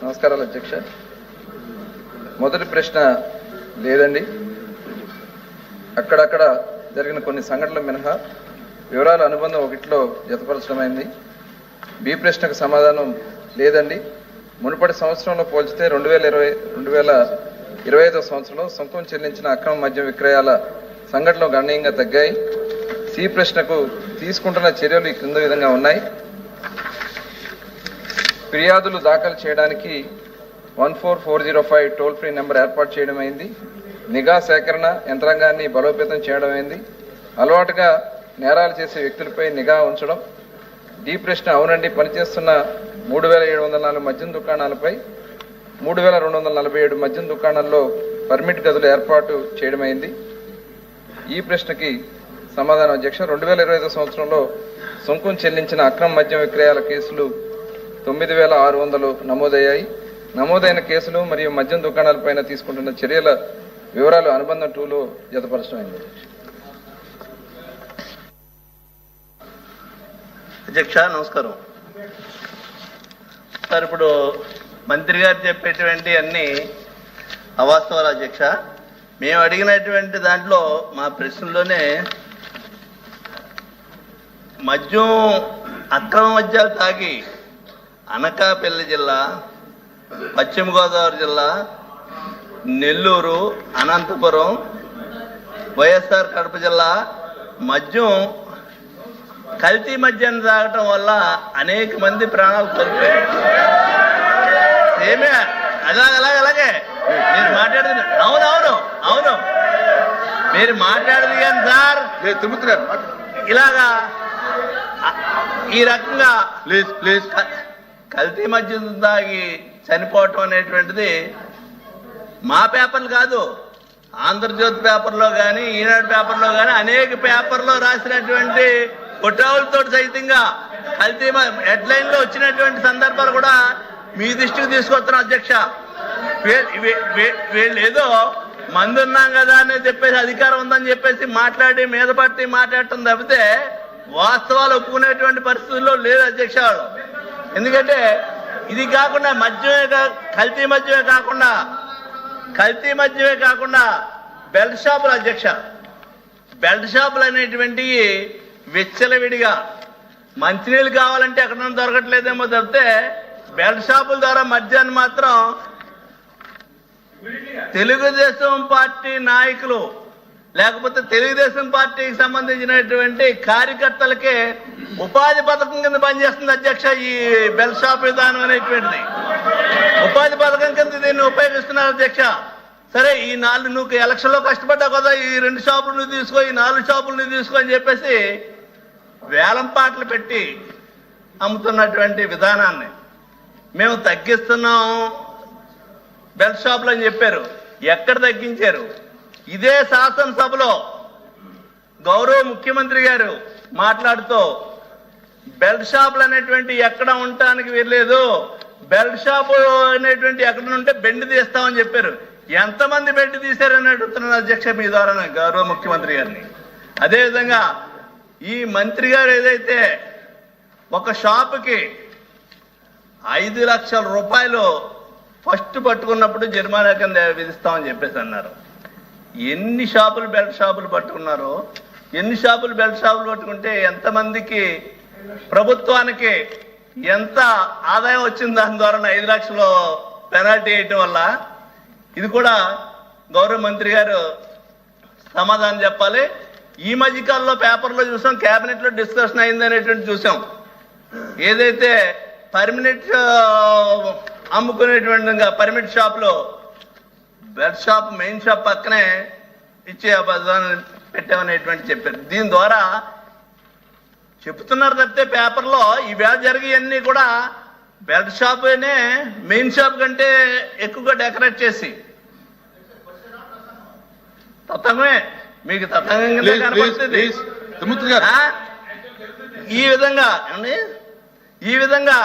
నమస్కారాలు అధ్యక్ష. మొదటి ప్రశ్న లేదండి. అక్కడక్కడ జరిగిన కొన్ని సంఘటనలు మినహా వివరాల అనుబంధం ఒకటిలో జతపరచడమైంది. బి ప్రశ్నకు సమాధానం లేదండి. మునుపటి సంవత్సరంలో పోల్చితే 2025 సంవత్సరంలో సొంతం చెల్లించిన అక్రమ మద్యం విక్రయాల సంఘటనలు గణనీయంగా తగ్గాయి. సి ప్రశ్నకు తీసుకుంటున్న చర్యలు ఈ క్రింద విధంగా ఉన్నాయి. ఫిర్యాదులు దాఖలు చేయడానికి 14405 టోల్ ఫ్రీ నెంబర్ ఏర్పాటు చేయడం అయింది. నిఘా సేకరణ యంత్రాంగాన్ని బలోపేతం చేయడం అయింది. అలవాటుగా నేరాలు చేసే వ్యక్తులపై నిఘా ఉంచడం. డి ప్రశ్న అవునండి, పనిచేస్తున్న 3704 మద్యం దుకాణాలపై 3247 మద్యం దుకాణాల్లో పర్మిట్ గదులు ఏర్పాటు చేయడమైంది. ఈ ప్రశ్నకి సమాధానం అధ్యక్ష. 2025 సంవత్సరంలో సొంతం చెల్లించిన అక్రమ మద్యం విక్రయాల కేసులు 9600 నమోదయ్యాయి. నమోదైన కేసులు మరియు మద్యం దుకాణాలపైన తీసుకుంటున్న చర్యల వివరాలు అనుబంధం 2లో జతపరచడమైంది. అధ్యక్ష నమస్కారం సార్. ఇప్పుడు మంత్రి గారు చెప్పేటువంటి అన్ని అవాస్తవాలు అధ్యక్ష. మేము అడిగినటువంటి దాంట్లో మా ప్రశ్నలోనే మద్యం అక్రమ మద్యాలు తాగి అనకాపల్లి జిల్లా, పశ్చిమ గోదావరి జిల్లా, నెల్లూరు, అనంతపురం, వైఎస్ఆర్ కడప జిల్లా మద్యం కల్తీ మద్యాన్ని తాగటం వల్ల అనేక మంది ప్రాణాలు కోల్పోయారు. ఏమే అలాగే మీరు మాట్లాడుతున్న అవును మీరు మాట్లాడదు కానీ సార్ ఇలాగా ఈ రకంగా ప్లీజ్ కల్తీ మద్యం తాగి చనిపోవటం అనేటువంటిది మా పేపర్లు కాదు, ఆంధ్రజ్యోతి పేపర్లో కానీ, ఈనాడు పేపర్లో కానీ అనేక పేపర్లో రాసినటువంటి ఫోటోలతో సైతంగా కల్తీ హెడ్లైన్లో వచ్చినటువంటి సందర్భాలు కూడా మీ దృష్టికి తీసుకొస్తున్నాం అధ్యక్ష. వీళ్ళు ఏదో మందు ఉన్నాం కదా అని చెప్పేసి, అధికారం ఉందని చెప్పేసి మాట్లాడి మీద పట్టి మాట్లాడటం తప్పితే వాస్తవాలు ఒప్పుకునేటువంటి పరిస్థితుల్లో లేదు అధ్యక్ష. ఎందుకంటే ఇది కాకుండా కల్తీ మద్యమే కాకుండా బెల్ట్ షాపులు అధ్యక్ష. బెల్ట్ షాపులు అనేటువంటివి విచ్చలవిడిగా మంచినీళ్ళు కావాలంటే ఎక్కడ దొరకట్లేదేమో తప్పితే బెల్ట్ షాపుల ద్వారా మద్యాన్ని మాత్రం తెలుగుదేశం పార్టీ నాయకులు లేకపోతే తెలుగుదేశం పార్టీకి సంబంధించినటువంటి కార్యకర్తలకే ఉపాధి పథకం కింద పనిచేస్తుంది అధ్యక్ష. ఈ బెల్ షాప్ విధానం అనేటువంటిది ఉపాధి పథకం కింద దీన్ని ఉపయోగిస్తున్నారు అధ్యక్ష. సరే, ఈ నువ్వు ఎలక్షన్లో కష్టపడ్డావు కదా, ఈ 2 షాపులు నువ్వు తీసుకో, ఈ 4 షాపులు నువ్వు తీసుకో అని చెప్పేసి వేలం పాటలు పెట్టి అమ్ముతున్నటువంటి విధానాన్ని మేము తగ్గిస్తున్నాం బెల్ షాపులు అని చెప్పారు. ఎక్కడ తగ్గించారు? ఇదే శాసనసభలో గౌరవ ముఖ్యమంత్రి గారు మాట్లాడుతూ బెల్ట్ షాపులు అనేటువంటి ఎక్కడ ఉండటానికి వీల్లేదు, బెల్ట్ షాపు అనేటువంటి ఎక్కడ ఉంటే బెండ్ తీస్తామని చెప్పారు. ఎంతమంది బెండ్ తీశారని అడుగుతున్నాను అధ్యక్ష మీ ద్వారా గౌరవ ముఖ్యమంత్రి గారిని. అదేవిధంగా ఈ మంత్రి గారు ఏదైతే ఒక షాపుకి 5 లక్షల రూపాయలు ఫస్ట్ పట్టుకున్నప్పుడు జరిమానా కింద విధిస్తామని చెప్పేసి అన్నారు. ఎన్ని షాపులు బెల్ట్ షాపులు పట్టుకున్నారో, ఎన్ని షాపులు బెల్ట్ షాపులు పట్టుకుంటే ఎంతమందికి ప్రభుత్వానికి ఎంత ఆదాయం వచ్చింది దాని ద్వారా 5 లక్షలు పెనాల్టీ వేయటం వల్ల. ఇది కూడా గౌరవ మంత్రి గారు సమాధానం చెప్పాలి. ఈ మధ్యకాలంలో పేపర్లో చూసాం, క్యాబినెట్లో డిస్కషన్ అయింది అనేటువంటి చూసాం. ఏదైతే పర్మినెంట్ అమ్ముకునేటువంటి పర్మిట్ షాప్లో బెల్ట్ షాప్ మెయిన్ షాప్ పక్కనే ఇచ్చే పదాన్ని పెట్టామనేటువంటి చెప్పారు. దీని ద్వారా చెప్తున్నారు తప్పితే పేపర్లో ఈవేళ జరిగేవన్నీ కూడా బెల్ట్ షాప్నే మెయిన్ షాప్ కంటే ఎక్కువగా డెకరేట్ చేసి తతంగమే మీకు తతంగంగా కనపడుతుంది. ఈ విధంగా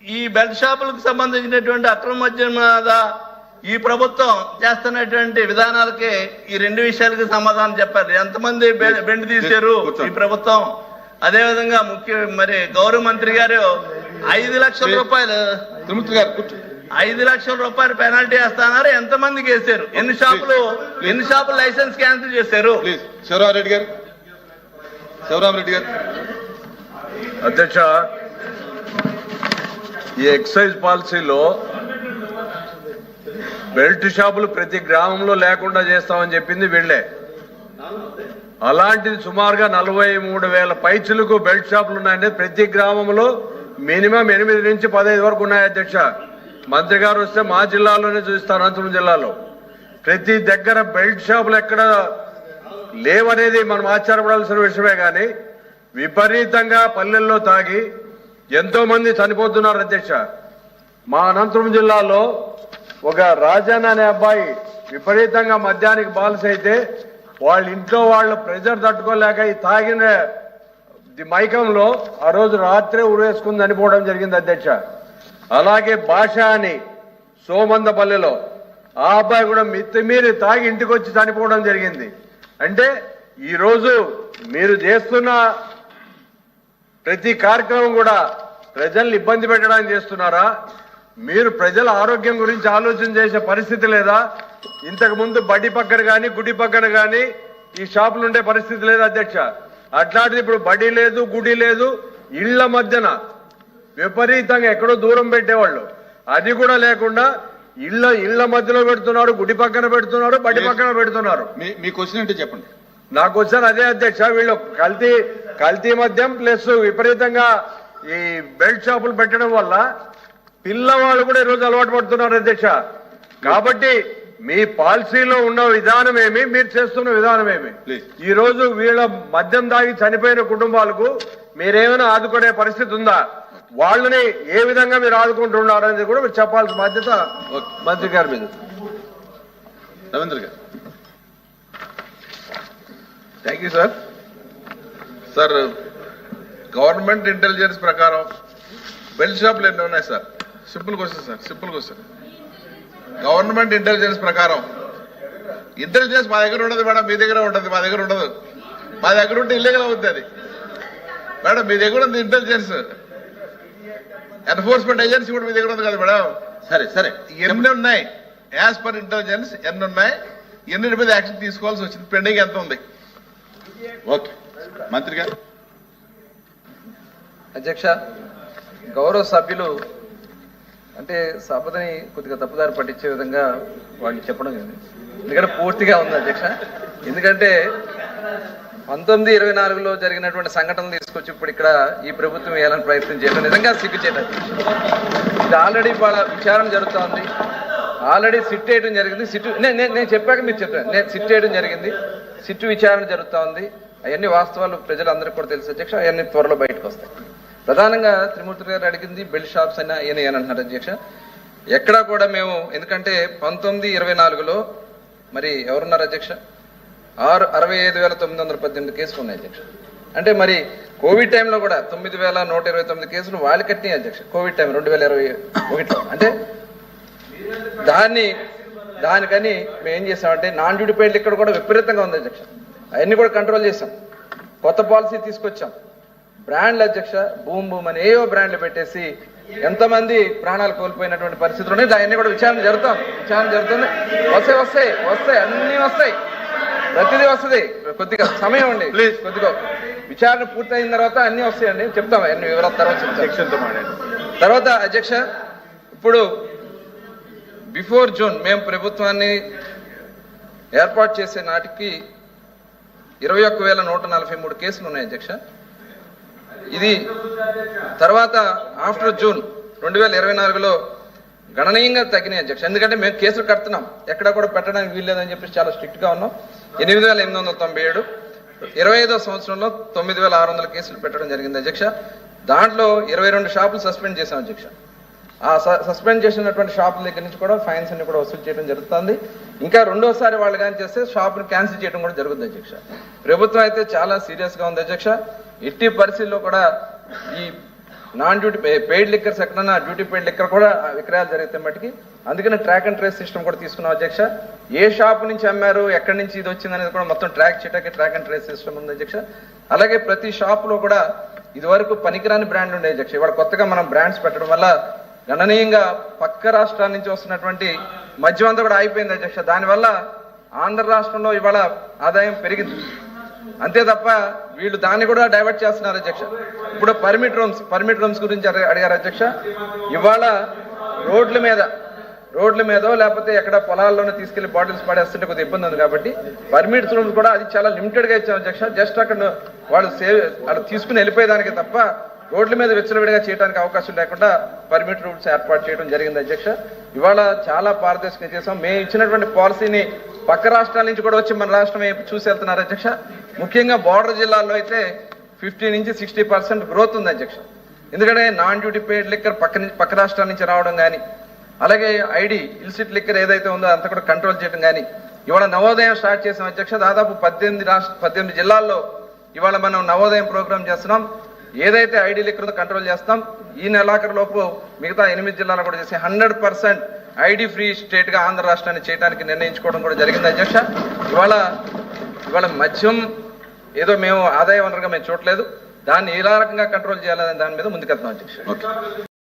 ఈ బెల్ట్ షాపులకు సంబంధించినటువంటి అక్రమ మద్యం మీద ఈ ప్రభుత్వం చేస్తున్నటువంటి విధానాలకి ఈ 2 విషయాలకి సమాధానం చెప్పారు. ఎంతమంది బెండ్ తీశారు ఈ ప్రభుత్వం, అదేవిధంగా గౌరవ మంత్రి గారు 5 లక్షల రూపాయలు తిరుమూర్తి గారు కూర్చో. 5 లక్షల రూపాయలు పెనాల్టీ వేస్తున్నారు. ఎంతమందికి వేశారు? ఎన్ని షాపులు లైసెన్స్ క్యాన్సిల్ చేశారు? ప్లీజ్ శివరామరెడ్డి గారు. శివరామరెడ్డి గారు. అధ్యక్ష, ఈ ఎక్సైజ్ పాలసీలో బెల్ట్ షాపులు ప్రతి గ్రామంలో లేకుండా చేస్తామని చెప్పింది వీళ్ళే. అలాంటిది సుమారుగా 43,000 పైచులకు బెల్ట్ షాపులు ఉన్నాయంటే ప్రతి గ్రామంలో మినిమం 8 నుంచి 15 వరకు ఉన్నాయి అధ్యక్ష. మంత్రి గారు వస్తే మా జిల్లాలోనే చూస్తారు, అనంతపురం జిల్లాలో ప్రతి దగ్గర బెల్ట్ షాపులు ఎక్కడ లేవనేది మనం ఆశ్చర్యపడాల్సిన విషయమే. కానీ విపరీతంగా పల్లెల్లో తాగి ఎంతో మంది చనిపోతున్నారు అధ్యక్ష. మా అనంతపురం జిల్లాలో ఒక రాజన్న అనే అబ్బాయి విపరీతంగా మద్యానికి బాల్స్ అయితే వాళ్ళ ఇంట్లో వాళ్ళ ప్రెజర్ తట్టుకోలేక ఈ తాగిన మైకంలో ఆ రోజు రాత్రే ఉరేసుకుని చనిపోవడం జరిగింది అధ్యక్ష. అలాగే భాష అని సోమందపల్లిలో ఆ అబ్బాయి కూడా మితిమీరి తాగి ఇంటికి వచ్చి చనిపోవడం జరిగింది. అంటే ఈరోజు మీరు చేస్తున్న ప్రతి కార్యక్రమం కూడా ప్రజల్ని ఇబ్బంది పెట్టడానికి చేస్తున్నారా? మీరు ప్రజల ఆరోగ్యం గురించి ఆలోచన చేసే పరిస్థితి లేదా? ఇంతకు ముందు బడి పక్కన కానీ గుడి పక్కన కానీ ఈ షాపులు ఉండే పరిస్థితి లేదు అధ్యక్ష. అట్లాంటిది ఇప్పుడు బడి లేదు, గుడి లేదు, ఇళ్ల మధ్యన విపరీతంగా ఎక్కడో దూరం పెట్టేవాళ్ళు అది కూడా లేకుండా ఇళ్ల మధ్యలో పెడుతున్నారు, గుడి పక్కన పెడుతున్నారు, బడి పక్కన పెడుతున్నారు. మీ క్వశ్చన్ ఏంటో చెప్పండి. నాకు వచ్చాను అదే అధ్యక్ష. వీళ్ళు కల్తీ మద్యం ప్లస్ విపరీతంగా ఈ బెల్ట్ షాపులు పెట్టడం వల్ల పిల్లవాళ్ళు కూడా ఈరోజు అలవాటు పడుతున్నారు అధ్యక్ష. కాబట్టి మీ పాలసీలో ఉన్న విధానం ఏమి, మీరు చేస్తున్న విధానం ఏమి? ఈ రోజు వీళ్ళ మద్యం దాగి చనిపోయిన కుటుంబాలకు మీరేమైనా ఆదుకునే పరిస్థితి ఉందా? వాళ్ళని ఏ విధంగా మీరు ఆదుకుంటున్నారు అనేది కూడా మీరు చెప్పాల్సిన బాధ్యత మంత్రి గారి మీద. రవీంద్ర గారు. Thank you sir. Sir, government intelligence ప్రకారం బెల్ట్ షాపులు ఎన్ని ఉన్నాయి sir? Simple question sir, simple question. Government intelligence ప్రకారం, ఇంటెలిజెన్స్ మా దగ్గర ఉండదు మేడం, మీ దగ్గర ఉంటుంది, మా దగ్గర ఉండదు. మా దగ్గర ఉంటే ఇల్లీగల్ అవుతుంది అది మేడం. మీ దగ్గర ఉంది ఇంటెలిజెన్స్, ఎన్ఫోర్స్మెంట్ ఏజెన్సీ కూడా మీ దగ్గర ఉంది కదా మేడం. సరే ఎన్ని ఉన్నాయి? యాజ్ పర్ ఇంటెలిజెన్స్ ఎన్ని ఉన్నాయి, ఎన్ని మీద యాక్షన్ తీసుకోవాల్సి వచ్చింది, పెండింగ్ ఎంత ఉంది? ఓకే. మంత్రి గారు. అధ్యక్ష, గౌరవ సభ్యులు అంటే సభని కొద్దిగా తప్పుదారి పట్టించే విధంగా వాళ్ళు చెప్పడం జరిగింది. ఎందుకంటే పూర్తిగా ఉంది అధ్యక్ష. ఎందుకంటే 1924లో జరిగినటువంటి సంఘటనలు తీసుకొచ్చి ఇప్పుడు ఇక్కడ ఈ ప్రభుత్వం వేయాలని ప్రయత్నం చేయడం నిజంగా సిగ్గుచేట. ఇది ఆల్రెడీ వాళ్ళ విచారణ జరుగుతూ ఉంది. ఆల్రెడీ సిట్ వేయడం జరిగింది. నేను చెప్పాక మీరు చెప్పాను. నేను సిట్ వేయడం జరిగింది. సిట్ విచారణ జరుగుతూ ఉంది. అవన్నీ వాస్తవాలు ప్రజలందరికీ కూడా తెలుసు అధ్యక్ష. అవన్నీ త్వరలో బయటకు వస్తాయి. ప్రధానంగా త్రిమూర్తి గారు అడిగింది బెల్ట్ షాప్స్ అయినా అని అంటున్నారు అధ్యక్ష. ఎక్కడా కూడా మేము, ఎందుకంటే 1924లో మరి ఎవరున్నారు అధ్యక్ష? 65,918 కేసులు ఉన్నాయి అధ్యక్ష. అంటే మరి కోవిడ్ టైంలో కూడా 9,129 కేసులు వాళ్ళు కట్టినాయి అధ్యక్ష. కోవిడ్ టైం 2021లో. అంటే దానికని మేము ఏం చేసామంటే నాన్ డ్యూటీ పెయిడ్ ఇక్కడ కూడా విపరీతంగా ఉంది అధ్యక్ష. అవన్నీ కూడా కంట్రోల్ చేసాం. కొత్త పాలసీ తీసుకొచ్చాం. బ్రాండ్లు అధ్యక్ష, బూమ్ అని ఏవో బ్రాండ్లు పెట్టేసి ఎంతమంది ప్రాణాలు కోల్పోయినటువంటి పరిస్థితులు ఉన్నాయి. దాన్ని కూడా విచారణ జరుగుతుంది. వస్తాయి అన్ని వస్తాయి, ప్రతిదీ వస్తుంది. కొద్దిగా సమయం అండి ప్లీజ్. కొద్దిగా విచారణ పూర్తయిన తర్వాత అన్ని వస్తాయండి, చెప్తాం. అన్ని వివరాల తర్వాత చెప్తాం. తర్వాత అధ్యక్ష, ఇప్పుడు బిఫోర్ జూన్ మేము ప్రభుత్వాన్ని ఏర్పాటు చేసే నాటికి 21,143 కేసులు ఉన్నాయి అధ్యక్ష. ఇది తర్వాత ఆఫ్టర్ జూన్ 2024లో గణనీయంగా తగ్గినాయి అధ్యక్ష. ఎందుకంటే మేము కేసులు కడుతున్నాం, ఎక్కడ కూడా పెట్టడానికి వీల్లేదని చెప్పి చాలా స్ట్రిక్ట్ గా ఉన్నాం. 8,897, 25వ సంవత్సరంలో 9,600 కేసులు పెట్టడం జరిగింది అధ్యక్ష. దాంట్లో 22 షాపులు సస్పెండ్ చేశాం అధ్యక్ష. ఆ సస్పెండ్ చేసినటువంటి షాపుల దగ్గర నుంచి కూడా ఫైన్స్ అన్ని కూడా వసూలు చేయడం జరుగుతుంది. ఇంకా రెండోసారి వాళ్ళు కానీ చేస్తే షాపును క్యాన్సిల్ చేయడం కూడా జరుగుతుంది అధ్యక్ష. ప్రభుత్వం అయితే చాలా సీరియస్ గా ఉంది అధ్యక్ష. ఎట్టి పరిస్థితుల్లో కూడా ఈ నాన్ డ్యూటీ పెయిడ్ లిక్కర్స్ ఎక్కడన్నా డ్యూటీ పెయిడ్ లిక్కర్ కూడా విక్రయాలు జరిగితే మటుకి అందుకని ట్రాక్ అండ్ ట్రేస్ సిస్టమ్ కూడా తీసుకున్నాం అధ్యక్ష. ఏ షాపు నుంచి అమ్మారు, ఎక్కడి నుంచి ఇది వచ్చింది అనేది కూడా మొత్తం ట్రాక్ చేయడానికి ట్రాక్ అండ్ ట్రేస్ సిస్టమ్ ఉంది అధ్యక్ష. అలాగే ప్రతి షాపులో కూడా ఇదివరకు పనికిరాని బ్రాండ్లు ఉండే అధ్యక్ష. ఇవాళ కొత్తగా మనం బ్రాండ్స్ పెట్టడం వల్ల గణనీయంగా పక్క రాష్ట్రాల నుంచి వస్తున్నటువంటి మద్యం అంతా కూడా ఆగిపోయింది అధ్యక్ష. దానివల్ల ఆంధ్ర రాష్ట్రంలో ఇవాళ ఆదాయం పెరిగింది. అంతే తప్ప వీళ్ళు దాన్ని కూడా డైవర్ట్ చేస్తున్నారు అధ్యక్ష. ఇప్పుడు పర్మిట్ రూమ్స్ గురించి అడిగారు అధ్యక్ష. ఇవాళ రోడ్ల మీదో లేకపోతే ఎక్కడ పొలాల్లోనే తీసుకెళ్లి బాటిల్స్ పడేస్తుంటే కొద్దిగా ఇబ్బంది ఉంది కాబట్టి పర్మిట్స్ రూమ్స్ కూడా అది చాలా లిమిటెడ్ గా ఇచ్చాం అధ్యక్ష. జస్ట్ అక్కడ వాళ్ళు తీసుకుని వెళ్ళిపోయేదానికి తప్ప రోడ్ల మీద విచ్చలవిడిగా చేయడానికి అవకాశం లేకుండా పర్మిట్ రూమ్స్ ఏర్పాటు చేయడం జరిగింది అధ్యక్ష. ఇవాళ చాలా పారదర్శకంగా చేసాం. మేము ఇచ్చినటువంటి పాలసీని పక్క రాష్ట్రాల నుంచి కూడా వచ్చి మన రాష్ట్రం చూసి వెళ్తున్నారు అధ్యక్ష. ముఖ్యంగా బార్డర్ జిల్లాల్లో అయితే 50 నుంచి 60% గ్రోత్ ఉంది అధ్యక్ష. ఎందుకంటే నాన్ డ్యూటీ పెయిడ్ లిక్కర్ పక్క రాష్ట్రాల నుంచి రావడం కానీ, అలాగే ఐడి ఇల్సిట్ లిక్కర్ ఏదైతే ఉందో అంతా కూడా కంట్రోల్ చేయడం కానీ, ఇవాళ నవోదయం స్టార్ట్ చేసాం అధ్యక్ష. దాదాపు 18 జిల్లాల్లో ఇవాళ మనం నవోదయం ప్రోగ్రామ్ చేస్తున్నాం. ఏదైతే ఐడి లిక్కర్ కంట్రోల్ చేస్తాం, ఈ నెలాఖరు లోపు మిగతా 8 జిల్లాలు కూడా చేసి 100% ఐడి ఫ్రీ స్టేట్ గా ఆంధ్ర రాష్ట్రాన్ని చేయడానికి నిర్ణయించుకోవడం కూడా జరిగింది అధ్యక్ష. ఇవాళ మద్యం ఏదో మేము ఆదాయ వనరుగా మేము చూడలేదు, దాన్ని ఏ రకంగా కంట్రోల్ చేయాలనే దాని మీద ముందుకెళ్తాం అధ్యక్ష.